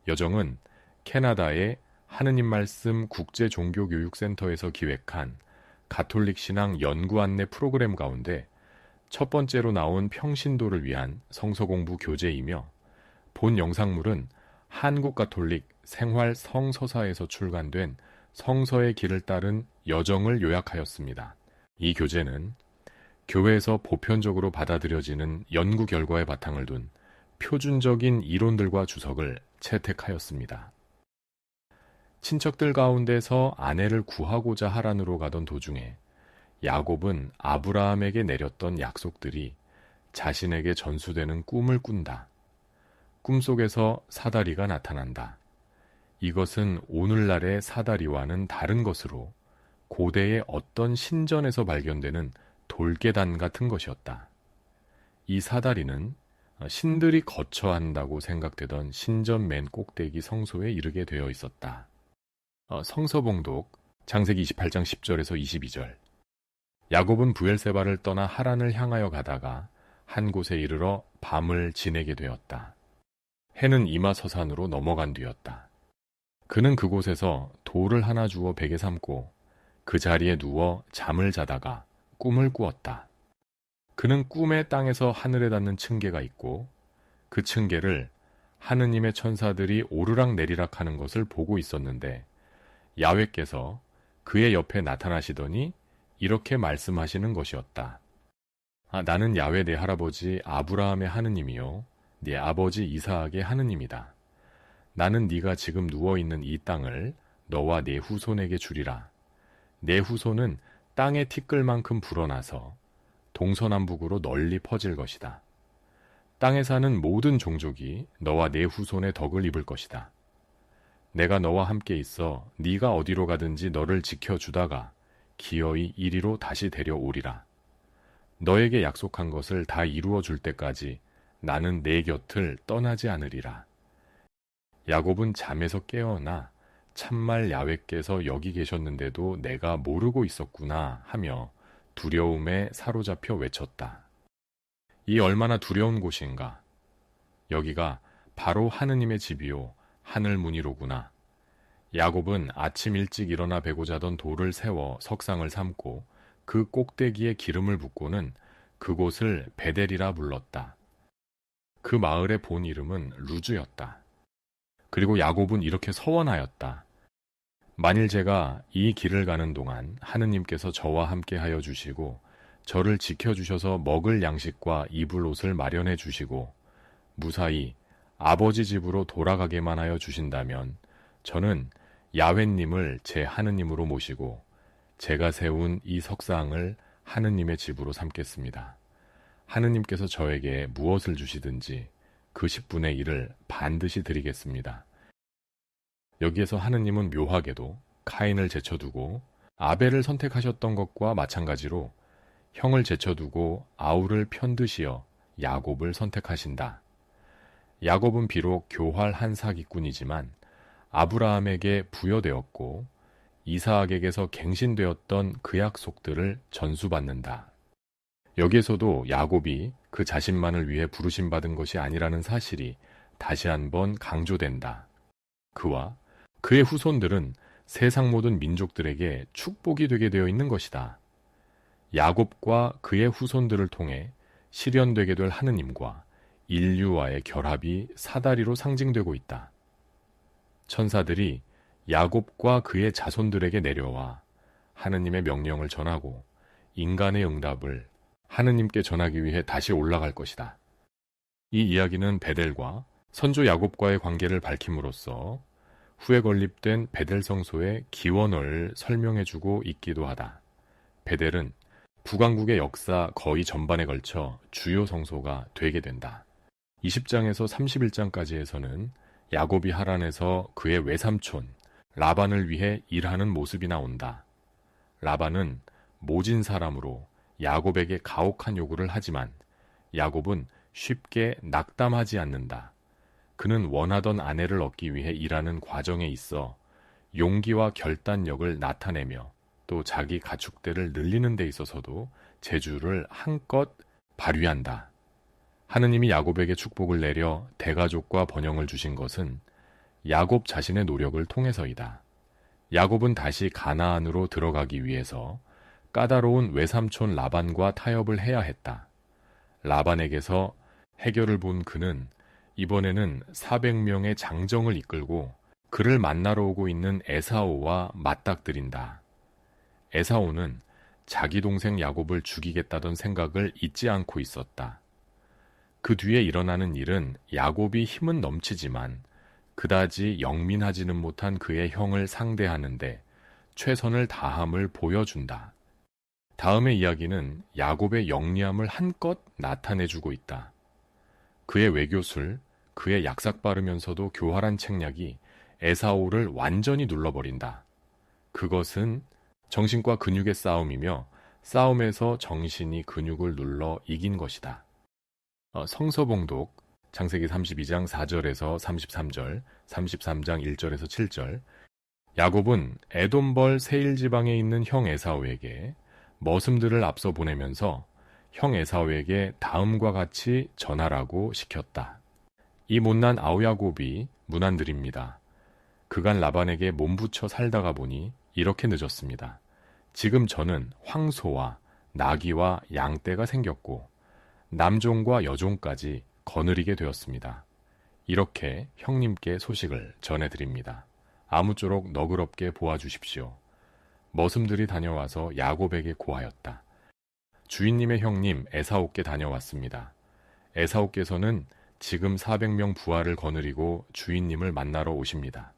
여정은 캐나다의 하느님 말씀 국제 종교교육센터에서 기획한 가톨릭 신앙 연구 안내 프로그램 가운데 첫 번째로 나온 평신도를 위한 성서 공부 교재이며 본 영상물은 한국 가톨릭 생활 성서사에서 출간된 성서의 길을 따른 여정을 요약하였습니다. 이 교재는 교회에서 보편적으로 받아들여지는 연구 결과에 바탕을 둔 표준적인 이론들과 주석을 채택하였습니다. 친척들 가운데서 아내를 구하고자 하란으로 가던 도중에 야곱은 아브라함에게 내렸던 약속들이 자신에게 전수되는 꿈을 꾼다. 꿈속에서 사다리가 나타난다. 이것은 오늘날의 사다리와는 다른 것으로 고대의 어떤 신전에서 발견되는 돌계단 같은 것이었다. 이 사다리는 신들이 거쳐야 한다고 생각되던 신전 맨 꼭대기 성소에 이르게 되어 있었다. 성서봉독 창세기 28장 10절에서 22절. 야곱은 브엘세바를 떠나 하란을 향하여 가다가 한 곳에 이르러 밤을 지내게 되었다. 해는 이마서산으로 넘어간 뒤였다. 그는 그곳에서 돌을 하나 주워 베개 삼고 그 자리에 누워 잠을 자다가 꿈을 꾸었다. 그는 꿈에 땅에서 하늘에 닿는 층계가 있고 그 층계를 하느님의 천사들이 오르락 내리락 하는 것을 보고 있었는데 야훼께서 그의 옆에 나타나시더니 이렇게 말씀하시는 것이었다. 나는 야훼 내 할아버지 아브라함의 하느님이요 네 아버지 이삭의 하느님이다. 나는 네가 지금 누워있는 이 땅을 너와 네 후손에게 주리라. 내 후손은 땅의 티끌만큼 불어나서 동서남북으로 널리 퍼질 것이다. 땅에 사는 모든 종족이 너와 네 후손의 덕을 입을 것이다. 내가 너와 함께 있어 네가 어디로 가든지 너를 지켜주다가 기어이 이리로 다시 데려오리라. 너에게 약속한 것을 다 이루어 줄 때까지 나는 내 곁을 떠나지 않으리라. 야곱은 잠에서 깨어나 참말 야훼께서 여기 계셨는데도 내가 모르고 있었구나 하며 두려움에 사로잡혀 외쳤다. 이 얼마나 두려운 곳인가. 여기가 바로 하느님의 집이요 하늘 문이로구나. 야곱은 아침 일찍 일어나 베고 자던 돌을 세워 석상을 삼고 그 꼭대기에 기름을 붓고는 그곳을 베델이라 불렀다. 그 마을의 본 이름은 루즈였다. 그리고 야곱은 이렇게 서원하였다. 만일 제가 이 길을 가는 동안 하느님께서 저와 함께 하여 주시고 저를 지켜주셔서 먹을 양식과 입을 옷을 마련해 주시고 무사히 아버지 집으로 돌아가게만 하여 주신다면 저는 야훼님을 제 하느님으로 모시고 제가 세운 이 석상을 하느님의 집으로 삼겠습니다. 하느님께서 저에게 무엇을 주시든지 그 10분의 1을 반드시 드리겠습니다. 여기에서 하느님은 묘하게도 카인을 제쳐두고 아벨을 선택하셨던 것과 마찬가지로 형을 제쳐두고 아우를 편드시어 야곱을 선택하신다. 야곱은 비록 교활 한 사기꾼이지만 아브라함에게 부여되었고 이삭에게서 갱신되었던 그 약속들을 전수받는다. 여기에서도 야곱이 그 자신만을 위해 부르심받은 것이 아니라는 사실이 다시 한번 강조된다. 그와 그의 후손들은 세상 모든 민족들에게 축복이 되게 되어 있는 것이다. 야곱과 그의 후손들을 통해 실현되게 될 하느님과 인류와의 결합이 사다리로 상징되고 있다. 천사들이 야곱과 그의 자손들에게 내려와 하느님의 명령을 전하고 인간의 응답을 하느님께 전하기 위해 다시 올라갈 것이다. 이 이야기는 베델과 선조 야곱과의 관계를 밝힘으로써 후에 건립된 베델 성소의 기원을 설명해주고 있기도 하다. 베델은 북왕국의 역사 거의 전반에 걸쳐 주요 성소가 되게 된다. 20장에서 31장까지에서는 야곱이 하란에서 그의 외삼촌 라반을 위해 일하는 모습이 나온다. 라반은 모진 사람으로 야곱에게 가혹한 요구를 하지만 야곱은 쉽게 낙담하지 않는다. 그는 원하던 아내를 얻기 위해 일하는 과정에 있어 용기와 결단력을 나타내며 또 자기 가축대를 늘리는 데 있어서도 재주를 한껏 발휘한다. 하느님이 야곱에게 축복을 내려 대가족과 번영을 주신 것은 야곱 자신의 노력을 통해서이다. 야곱은 다시 가나안으로 들어가기 위해서 까다로운 외삼촌 라반과 타협을 해야 했다. 라반에게서 해결을 본 그는 이번에는 400명의 장정을 이끌고 그를 만나러 오고 있는 에사오와 맞닥뜨린다. 에사오는 자기 동생 야곱을 죽이겠다던 생각을 잊지 않고 있었다. 그 뒤에 일어나는 일은 야곱이 힘은 넘치지만 그다지 영민하지는 못한 그의 형을 상대하는데 최선을 다함을 보여준다. 다음의 이야기는 야곱의 영리함을 한껏 나타내주고 있다. 그의 외교술, 그의 약삭 빠르면서도 교활한 책략이 에사오를 완전히 눌러버린다. 그것은 정신과 근육의 싸움이며 싸움에서 정신이 근육을 눌러 이긴 것이다. 성서봉독 창세기 32장 4절에서 33절, 33장 1절에서 7절. 야곱은 에돔벌 세일 지방에 있는 형 에사오에게 머슴들을 앞서 보내면서 형 에사오에게 다음과 같이 전하라고 시켰다. 이 못난 아우야곱이 문안드립니다. 그간 라반에게 몸부쳐 살다가 보니 이렇게 늦었습니다. 지금 저는 황소와 나귀와 양떼가 생겼고 남종과 여종까지 거느리게 되었습니다. 이렇게 형님께 소식을 전해드립니다. 아무쪼록 너그럽게 보아주십시오. 머슴들이 다녀와서 야곱에게 고하였다. 주인님의 형님 에사오께 다녀왔습니다. 에사오께서는 지금 400명 부하를 거느리고 주인님을 만나러 오십니다.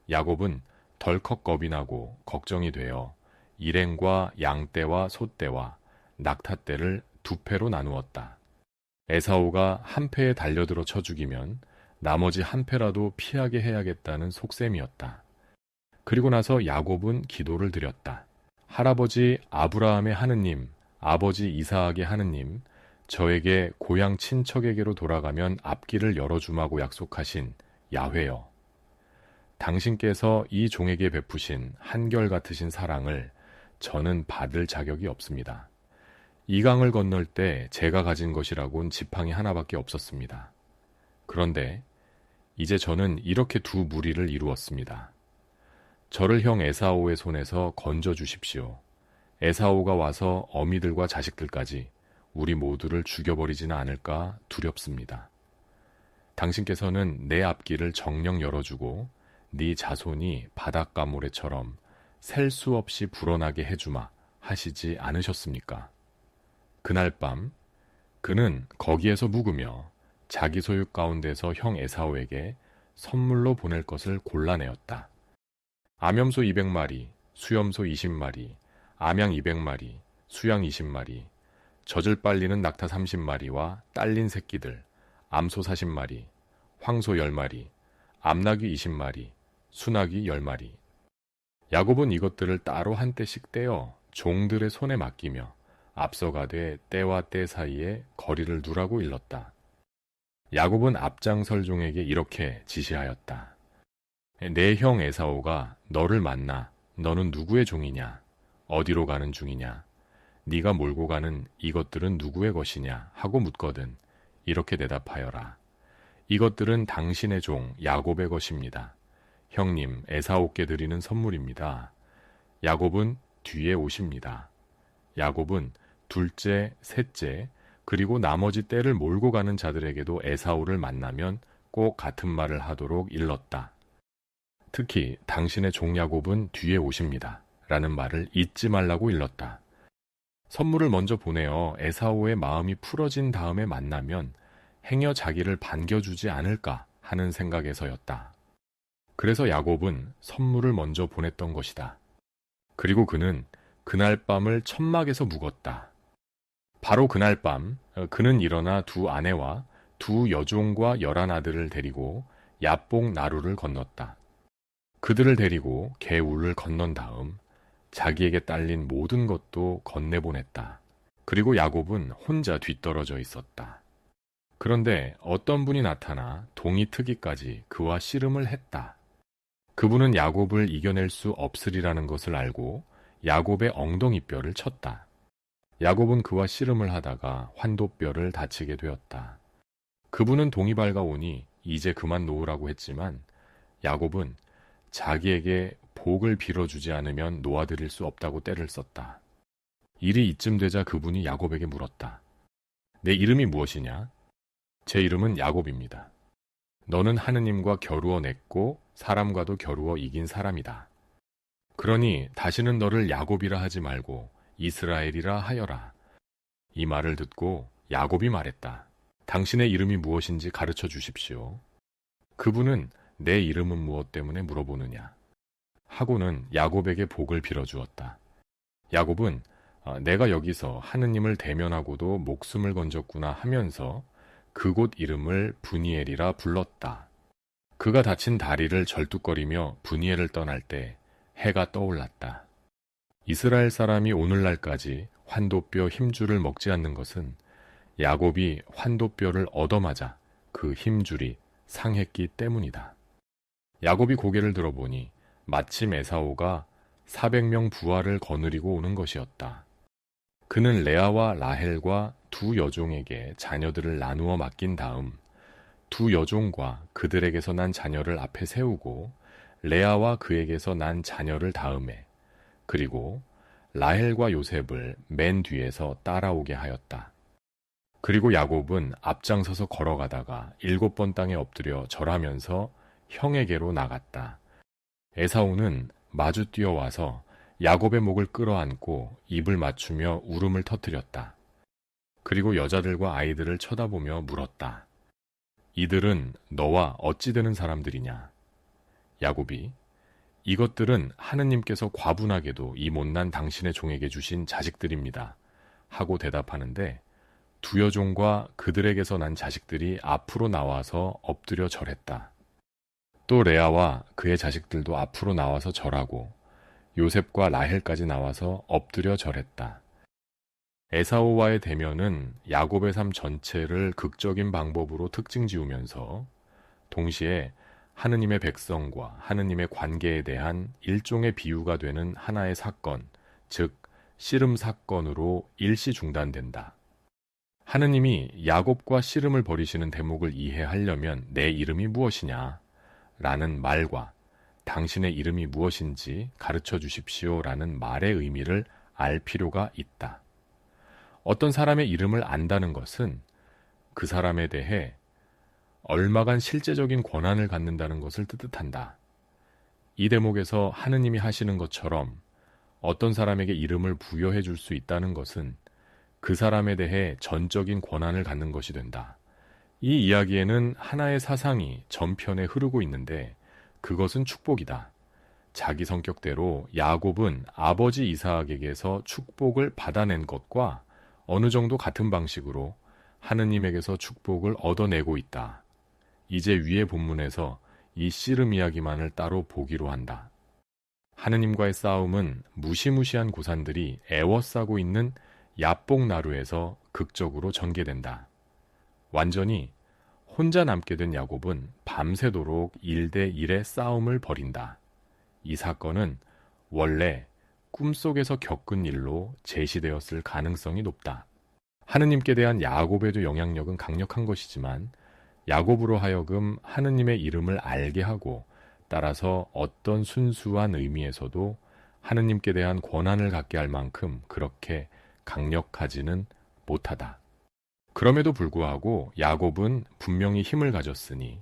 야곱은 덜컥 겁이 나고 걱정이 되어 일행과 양떼와 소떼와 낙타떼를 두 패로 나누었다. 에사오가 한 패에 달려들어 쳐 죽이면 나머지 한 패라도 피하게 해야겠다는 속셈이었다. 그리고 나서 야곱은 기도를 드렸다. 할아버지 아브라함의 하느님, 아버지 이사악의 하느님, 저에게 고향 친척에게로 돌아가면 앞길을 열어주마고 약속하신 야훼여. 당신께서 이 종에게 베푸신 한결같으신 사랑을 저는 받을 자격이 없습니다. 이 강을 건널 때 제가 가진 것이라곤 지팡이 하나밖에 없었습니다. 그런데 이제 저는 이렇게 두 무리를 이루었습니다. 저를 형 에사오의 손에서 건져 주십시오. 에사오가 와서 어미들과 자식들까지 우리 모두를 죽여버리지는 않을까 두렵습니다. 당신께서는 내 앞길을 정녕 열어주고 네 자손이 바닷가 모래처럼 셀 수 없이 불어나게 해주마 하시지 않으셨습니까? 그날 밤 그는 거기에서 묵으며 자기 소유 가운데서 형 에사오에게 선물로 보낼 것을 골라내었다. 암염소 200마리, 수염소 20마리, 암양 200마리, 수양 20마리, 젖을 빨리는 낙타 30마리와 딸린 새끼들, 암소 40마리, 황소 10마리, 암나귀 20마리, 수나귀 10마리. 야곱은 이것들을 따로 한 떼씩 떼어 종들의 손에 맡기며 앞서가되 때와 때 사이에 거리를 두라고 일렀다. 야곱은 앞장설 종에게 이렇게 지시하였다. 내 형 에사오가 너를 만나 너는 누구의 종이냐? 어디로 가는 중이냐? 네가 몰고 가는 이것들은 누구의 것이냐? 하고 묻거든 이렇게 대답하여라. 이것들은 당신의 종 야곱의 것입니다. 형님 에사오께 드리는 선물입니다. 야곱은 뒤에 오십니다. 야곱은 둘째, 셋째, 그리고 나머지 떼를 몰고 가는 자들에게도 에사오를 만나면 꼭 같은 말을 하도록 일렀다. 특히 당신의 종 야곱은 뒤에 오십니다. 라는 말을 잊지 말라고 일렀다. 선물을 먼저 보내어 에사오의 마음이 풀어진 다음에 만나면 행여 자기를 반겨주지 않을까 하는 생각에서였다. 그래서 야곱은 선물을 먼저 보냈던 것이다. 그리고 그는 그날 밤을 천막에서 묵었다. 바로 그날 밤 그는 일어나 두 아내와 두 여종과 11아들을 데리고 야복 나루를 건넜다. 그들을 데리고 개울을 건넌 다음 자기에게 딸린 모든 것도 건네보냈다. 그리고 야곱은 혼자 뒤떨어져 있었다. 그런데 어떤 분이 나타나 동이 트기까지 그와 씨름을 했다. 그분은 야곱을 이겨낼 수 없으리라는 것을 알고 야곱의 엉덩이뼈를 쳤다. 야곱은 그와 씨름을 하다가 환도뼈를 다치게 되었다. 그분은 동이 밝아오니 이제 그만 놓으라고 했지만 야곱은 자기에게 복을 빌어주지 않으면 놓아드릴 수 없다고 떼를 썼다. 일이 이쯤 되자 그분이 야곱에게 물었다. 내 이름이 무엇이냐? 제 이름은 야곱입니다. 너는 하느님과 겨루어 냈고 사람과도 겨루어 이긴 사람이다. 그러니 다시는 너를 야곱이라 하지 말고 이스라엘이라 하여라. 이 말을 듣고 야곱이 말했다. 당신의 이름이 무엇인지 가르쳐 주십시오. 그분은 내 이름은 무엇 때문에 물어보느냐 하고는 야곱에게 복을 빌어주었다. 야곱은 내가 여기서 하느님을 대면하고도 목숨을 건졌구나 하면서 그곳 이름을 브니엘이라 불렀다. 그가 다친 다리를 절뚝거리며 브니엘을 떠날 때 해가 떠올랐다. 이스라엘 사람이 오늘날까지 환도뼈 힘줄을 먹지 않는 것은 야곱이 환도뼈를 얻어맞아 그 힘줄이 상했기 때문이다. 야곱이 고개를 들어보니 마침 에사오가 400명 부하를 거느리고 오는 것이었다. 그는 레아와 라헬과 두 여종에게 자녀들을 나누어 맡긴 다음 두 여종과 그들에게서 난 자녀를 앞에 세우고 레아와 그에게서 난 자녀를 다음에 그리고 라헬과 요셉을 맨 뒤에서 따라오게 하였다. 그리고 야곱은 앞장서서 걸어가다가 7번 땅에 엎드려 절하면서 형에게로 나갔다. 에사오는 마주 뛰어와서 야곱의 목을 끌어안고 입을 맞추며 울음을 터뜨렸다. 그리고 여자들과 아이들을 쳐다보며 물었다. 이들은 너와 어찌 되는 사람들이냐? 야곱이 이것들은 하느님께서 과분하게도 이 못난 당신의 종에게 주신 자식들입니다. 하고 대답하는데 두 여종과 그들에게서 난 자식들이 앞으로 나와서 엎드려 절했다. 또 레아와 그의 자식들도 앞으로 나와서 절하고 요셉과 라헬까지 나와서 엎드려 절했다. 에사오와의 대면은 야곱의 삶 전체를 극적인 방법으로 특징 지으면서 동시에 하느님의 백성과 하느님의 관계에 대한 일종의 비유가 되는 하나의 사건, 즉 씨름 사건으로 일시 중단된다. 하느님이 야곱과 씨름을 벌이시는 대목을 이해하려면 내 이름이 무엇이냐? 라는 말과 당신의 이름이 무엇인지 가르쳐 주십시오 라는 말의 의미를 알 필요가 있다. 어떤 사람의 이름을 안다는 것은 그 사람에 대해 얼마간 실제적인 권한을 갖는다는 것을 뜻한다. 이 대목에서 하느님이 하시는 것처럼 어떤 사람에게 이름을 부여해 줄 수 있다는 것은 그 사람에 대해 전적인 권한을 갖는 것이 된다. 이 이야기에는 하나의 사상이 전편에 흐르고 있는데 그것은 축복이다. 자기 성격대로 야곱은 아버지 이삭에게서 축복을 받아낸 것과 어느 정도 같은 방식으로 하느님에게서 축복을 얻어내고 있다. 이제 위의 본문에서 이 씨름 이야기만을 따로 보기로 한다. 하느님과의 싸움은 무시무시한 고산들이 애워싸고 있는 야복나루에서 극적으로 전개된다. 완전히 혼자 남게 된 야곱은 밤새도록 1대1의 싸움을 벌인다. 이 사건은 원래 꿈속에서 겪은 일로 제시되었을 가능성이 높다. 하느님께 대한 야곱에도 영향력은 강력한 것이지만 야곱으로 하여금 하느님의 이름을 알게 하고 따라서 어떤 순수한 의미에서도 하느님께 대한 권한을 갖게 할 만큼 그렇게 강력하지는 못하다. 그럼에도 불구하고 야곱은 분명히 힘을 가졌으니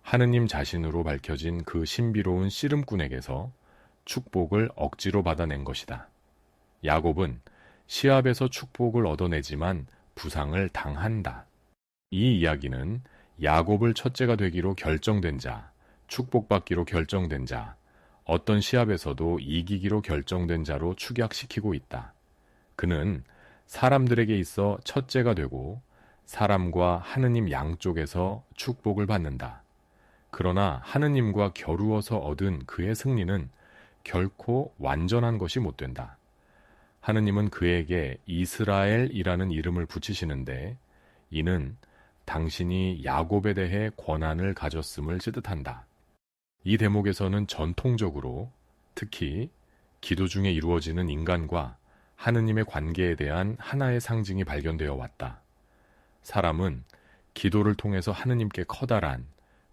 하느님 자신으로 밝혀진 그 신비로운 씨름꾼에게서 축복을 억지로 받아낸 것이다. 야곱은 시합에서 축복을 얻어내지만 부상을 당한다. 이 이야기는 야곱을 첫째가 되기로 결정된 자, 축복받기로 결정된 자, 어떤 시합에서도 이기기로 결정된 자로 축약시키고 있다. 그는 사람들에게 있어 첫째가 되고 사람과 하느님 양쪽에서 축복을 받는다. 그러나 하느님과 겨루어서 얻은 그의 승리는 결코 완전한 것이 못 된다. 하느님은 그에게 이스라엘이라는 이름을 붙이시는데 이는 당신이 야곱에 대해 권한을 가졌음을 뜻한다. 이 대목에서는 전통적으로 특히 기도 중에 이루어지는 인간과 하느님의 관계에 대한 하나의 상징이 발견되어 왔다. 사람은 기도를 통해서 하느님께 커다란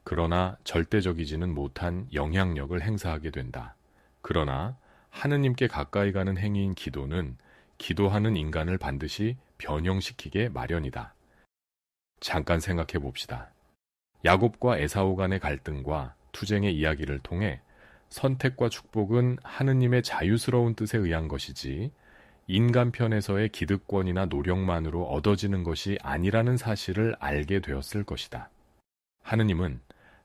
그러나 절대적이지는 못한 영향력을 행사하게 된다. 그러나 하느님께 가까이 가는 행위인 기도는 기도하는 인간을 반드시 변형시키게 마련이다. 잠깐 생각해 봅시다. 야곱과 에사오 간의 갈등과 투쟁의 이야기를 통해 선택과 축복은 하느님의 자유스러운 뜻에 의한 것이지 인간 편에서의 기득권이나 노력만으로 얻어지는 것이 아니라는 사실을 알게 되었을 것이다. 하느님은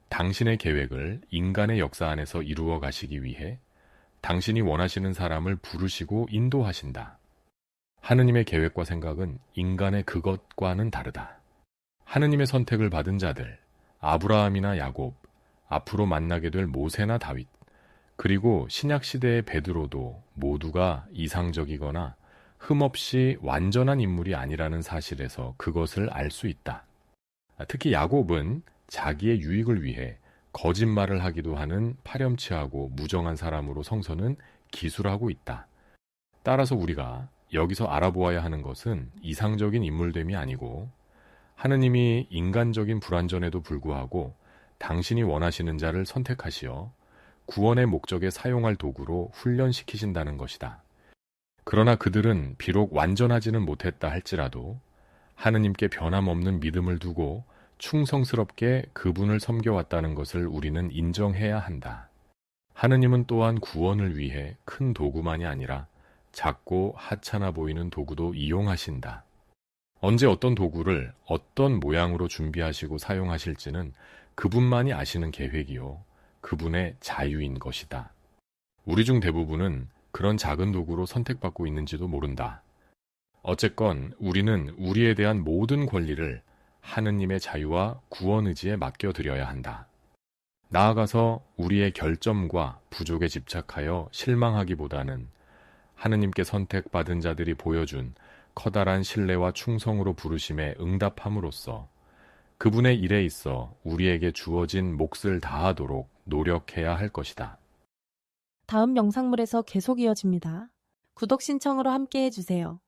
당신의 계획을 인간의 역사 안에서 이루어 가시기 위해 당신이 원하시는 사람을 부르시고 인도하신다. 하느님의 계획과 생각은 인간의 그것과는 다르다. 하느님의 선택을 받은 자들, 아브라함이나 야곱, 앞으로 만나게 될 모세나 다윗, 그리고 신약시대의 베드로도 모두가 이상적이거나 흠없이 완전한 인물이 아니라는 사실에서 그것을 알 수 있다. 특히 야곱은 자기의 유익을 위해 거짓말을 하기도 하는 파렴치하고 무정한 사람으로 성서는 기술하고 있다. 따라서 우리가 여기서 알아보아야 하는 것은 이상적인 인물됨이 아니고 하느님이 인간적인 불완전에도 불구하고 당신이 원하시는 자를 선택하시어 구원의 목적에 사용할 도구로 훈련시키신다는 것이다. 그러나 그들은 비록 완전하지는 못했다 할지라도 하느님께 변함없는 믿음을 두고 충성스럽게 그분을 섬겨왔다는 것을 우리는 인정해야 한다. 하느님은 또한 구원을 위해 큰 도구만이 아니라 작고 하찮아 보이는 도구도 이용하신다. 언제 어떤 도구를 어떤 모양으로 준비하시고 사용하실지는 그분만이 아시는 계획이요. 그분의 자유인 것이다. 우리 중 대부분은 그런 작은 도구로 선택받고 있는지도 모른다. 어쨌건 우리는 우리에 대한 모든 권리를 하느님의 자유와 구원 의지에 맡겨드려야 한다. 나아가서 우리의 결점과 부족에 집착하여 실망하기보다는 하느님께 선택받은 자들이 보여준 커다란 신뢰와 충성으로 부르심에 응답함으로써 그분의 일에 있어 우리에게 주어진 몫을 다하도록 노력해야 할 것이다. 다음 영상물에서 계속 이어집니다. 구독 신청으로 함께 해주세요.